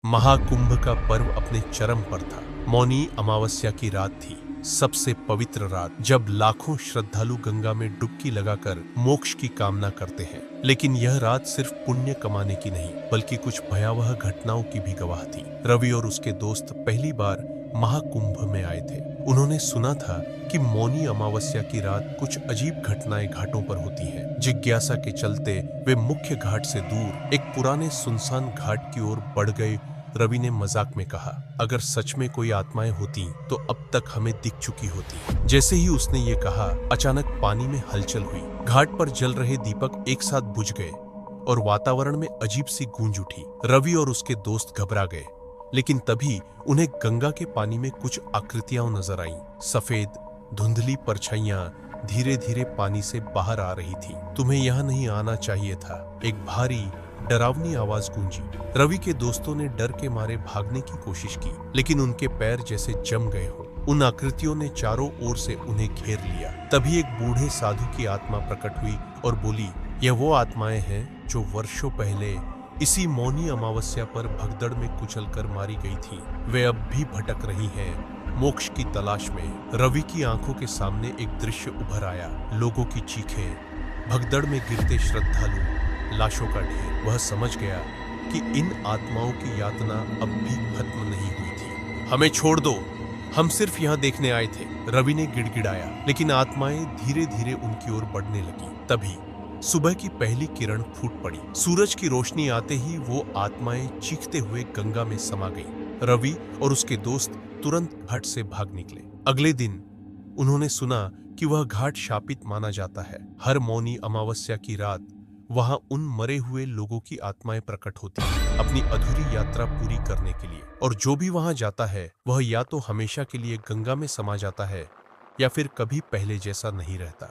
महाकुंभ का पर्व अपने चरम पर था। मौनी अमावस्या की रात थी, सबसे पवित्र रात, जब लाखों श्रद्धालु गंगा में डुबकी लगाकर मोक्ष की कामना करते हैं। लेकिन यह रात सिर्फ पुण्य कमाने की नहीं, बल्कि कुछ भयावह घटनाओं की भी गवाह थी। रवि और उसके दोस्त पहली बार महाकुंभ में आए थे। उन्होंने सुना था कि मौनी अमावस्या की रात कुछ अजीब घटनाएं घाटों पर होती हैं। जिज्ञासा के चलते वे मुख्य घाट से दूर एक पुराने सुनसान घाट की ओर बढ़ गए। रवि ने मजाक में कहा, अगर सच में कोई आत्माएं होती तो अब तक हमें दिख चुकी होती। जैसे ही उसने ये कहा, अचानक पानी में हलचल हुई। घाट पर जल रहे दीपक एक साथ बुझ गए और वातावरण में अजीब सी गूंज उठी। रवि और उसके दोस्त घबरा गए, लेकिन तभी उन्हें गंगा के पानी में कुछ आकृतियां नजर आईं। सफेद धुंधली परछाइयां धीरे धीरे पानी से बाहर आ रही थी। तुम्हें यहाँ नहीं आना चाहिए था, एक भारी डरावनी आवाज गूंजी। रवि के दोस्तों ने डर के मारे भागने की कोशिश की, लेकिन उनके पैर जैसे जम गए हो। उन आकृतियों ने चारों ओर से उन्हें घेर लिया। तभी एक बूढ़े साधु की आत्मा प्रकट हुई और बोली, यह वो आत्माएं हैं जो वर्षों पहले इसी मौनी अमावस्या पर भगदड़ में कुचलकर मारी गई थी। वे अब भी भटक रही हैं, मोक्ष की तलाश में। रवि की आंखों के सामने एक दृश्य उभर आया, लोगों की चीखें, भगदड़ में गिरते श्रद्धालु, लाशों का ढेर। वह समझ गया कि इन आत्माओं की यातना अब भी खत्म नहीं हुई थी। हमें छोड़ दो, हम सिर्फ यहाँ देखने आए थे, रवि ने गिड़गिड़ाया। लेकिन आत्माएं धीरे धीरे उनकी ओर बढ़ने लगी। तभी सुबह की पहली किरण फूट पड़ी। सूरज की रोशनी आते ही वो आत्माएं चीखते हुए गंगा में समा गईं। रवि और उसके दोस्त तुरंत घाट से भाग निकले। अगले दिन उन्होंने सुना कि वह घाट शापित माना जाता है। हर मौनी अमावस्या की रात वहां उन मरे हुए लोगों की आत्माएं प्रकट होती हैं, अपनी अधूरी यात्रा पूरी करने के लिए। और जो भी वहां जाता है, वह या तो हमेशा के लिए गंगा में समा जाता है या फिर कभी पहले जैसा नहीं रहता।